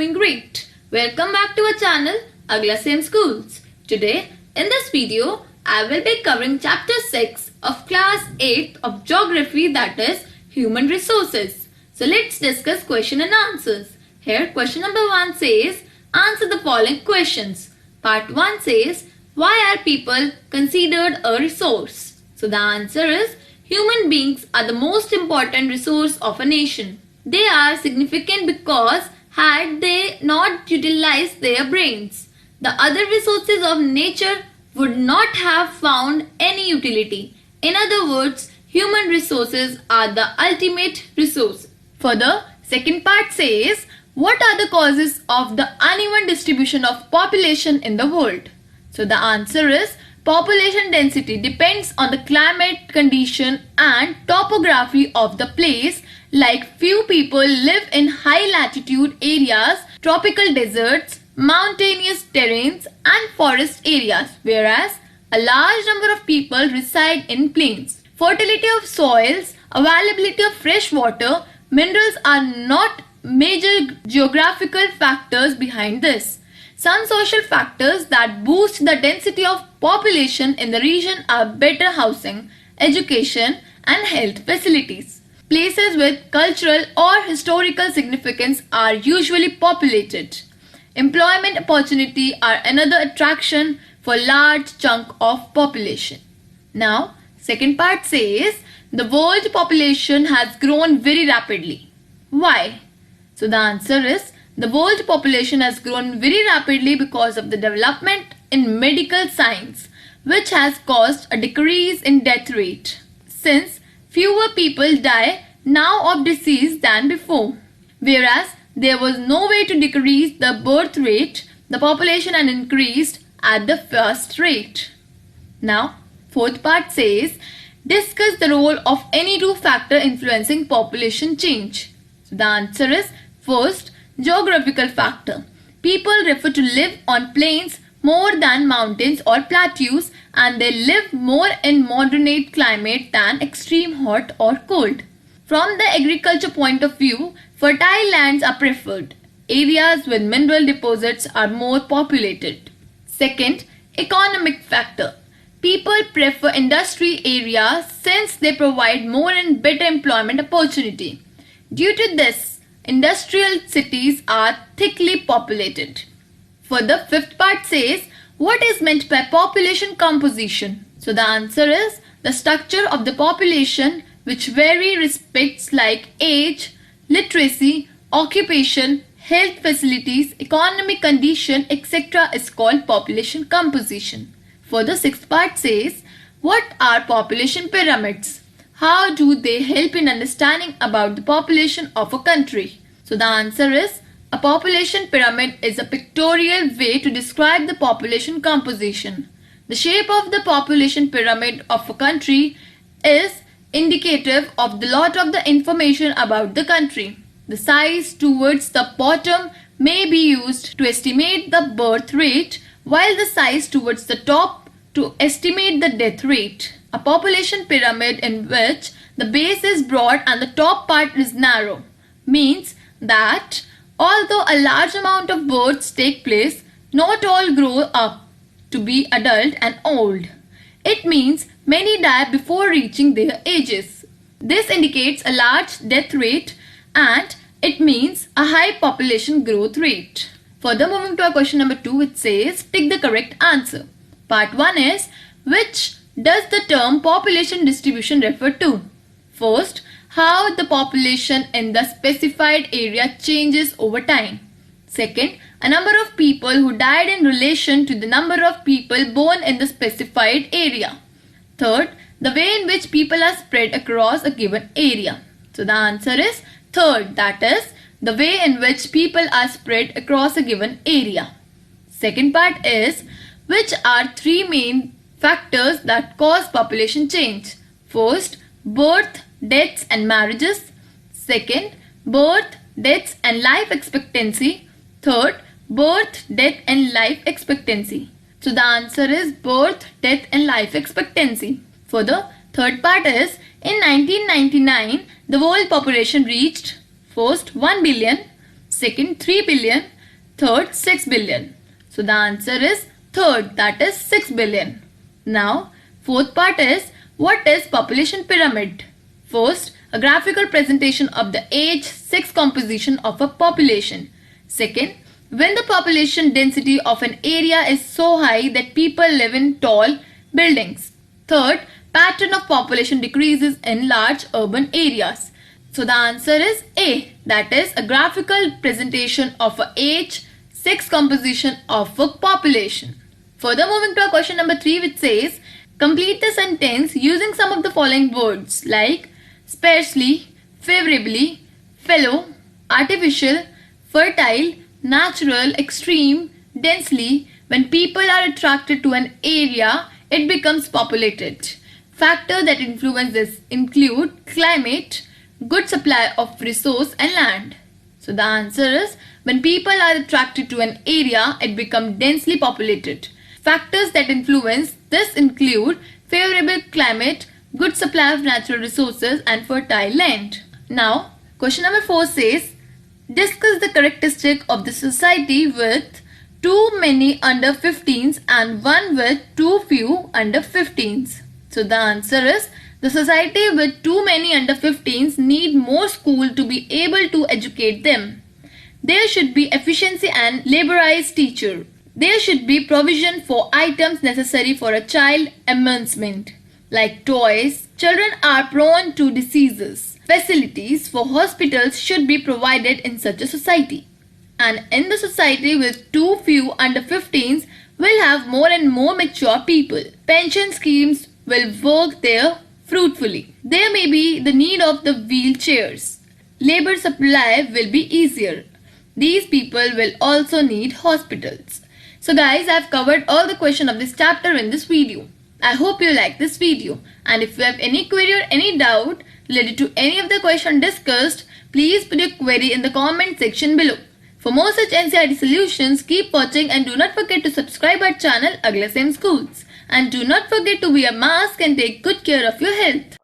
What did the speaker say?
doing great. Welcome back to our channel Agla Same Schools. Today in this video I will be covering chapter 6 of class 8 of geography, that is human resources. So let's discuss question and answers. Here question number 1 says answer the following questions. Part 1 says why are people considered a resource? So the answer is human beings are the most important resource of a nation. They are significant because had they not utilized their brains, the other resources of nature would not have found any utility. In other words, human resources are the ultimate resource. Further, second part says, what are the causes of the uneven distribution of population in the world? So the answer is, population density depends on the climate condition and topography of the place. Like few people live in high latitude areas, tropical deserts, mountainous terrains and forest areas, whereas a large number of people reside in plains. Fertility of soils, availability of fresh water, minerals are not major geographical factors behind this. Some social factors that boost the density of population in the region are better housing, education and health facilities. Places with cultural or historical significance are usually populated. Employment opportunity are another attraction for large chunk of population. Now, second part says the world population has grown very rapidly. Why? So the answer is the world population has grown very rapidly because of the development in medical science, which has caused a decrease in death rate, since fewer people die now of disease than before. Whereas there was no way to decrease the birth rate, the population had increased at the first rate. Now, fourth part says, discuss the role of any two factor influencing population change. So the answer is, first, geographical factor. People prefer to live on plains more than mountains or plateaus, and they live more in moderate climate than extreme hot or cold. From the agriculture point of view, fertile lands are preferred. Areas with mineral deposits are more populated. Second, economic factor. People prefer industry areas since they provide more and better employment opportunity. Due to this, industrial cities are thickly populated. Further, fifth part says, what is meant by population composition? So the answer is the structure of the population which vary respects like age, literacy, occupation, health facilities, economic condition, etc. is called population composition. Further, sixth part says, what are population pyramids? How do they help in understanding about the population of a country? So the answer is, a population pyramid is a pictorial way to describe the population composition. The shape of the population pyramid of a country is indicative of the lot of the information about the country. The size towards the bottom may be used to estimate the birth rate, while the size towards the top to estimate the death rate. A population pyramid in which the base is broad and the top part is narrow means that although a large amount of births take place, not all grow up to be adult and old. It means many die before reaching their ages. This indicates a large death rate and it means a high population growth rate. Further, moving to our question number 2, which says pick the correct answer. Part 1 is, which does the term population distribution refer to? First, how the population in the specified area changes over time. Second, a number of people who died in relation to the number of people born in the specified area. Third, the way in which people are spread across a given area. So the answer is third, that is the way in which people are spread across a given area. Second part is, which are three main factors that cause population change? First, birth, deaths and marriages. Second, birth, deaths and life expectancy. Third, birth, death and life expectancy. So the answer is birth, death and life expectancy. Further, third part is, in 1999, the world population reached first 1 billion, second 3 billion, third 6 billion. So the answer is third, that is 6 billion. Now fourth part is, what is population pyramid? First, a graphical presentation of the age, sex composition of a population. Second, when the population density of an area is so high that people live in tall buildings. Third, pattern of population decreases in large urban areas. So the answer is A, that is a graphical presentation of a age, sex composition of a population. Further, moving to our question number 3, which says, complete the sentence using some of the following words like sparsely, favorably, fellow, artificial, fertile, natural, extreme, densely. When people are attracted to an area, it becomes populated. Factors that influence this include climate, good supply of resource and land. So the answer is, when people are attracted to an area, it becomes densely populated. Factors that influence this include favorable climate, good supply of natural resources and fertile land. Now, question number 4 says, discuss the characteristic of the society with too many under 15s and one with too few under 15s. So the answer is, the society with too many under 15s need more school to be able to educate them. There should be efficiency and laborized teacher. There should be provision for items necessary for a child advancement, like toys. Children are prone to diseases. Facilities for hospitals should be provided in such a society. And in the society with too few under 15s, will have more and more mature people. Pension schemes will work there fruitfully. There may be the need of the wheelchairs. Labor supply will be easier. These people will also need hospitals. So guys, I have covered all the questions of this chapter in this video. I hope you like this video, and if you have any query or any doubt related to any of the questions discussed, please put your query in the comment section below. For more such NCERT solutions, keep watching and do not forget to subscribe our channel Agla Same Schools. And do not forget to wear a mask and take good care of your health.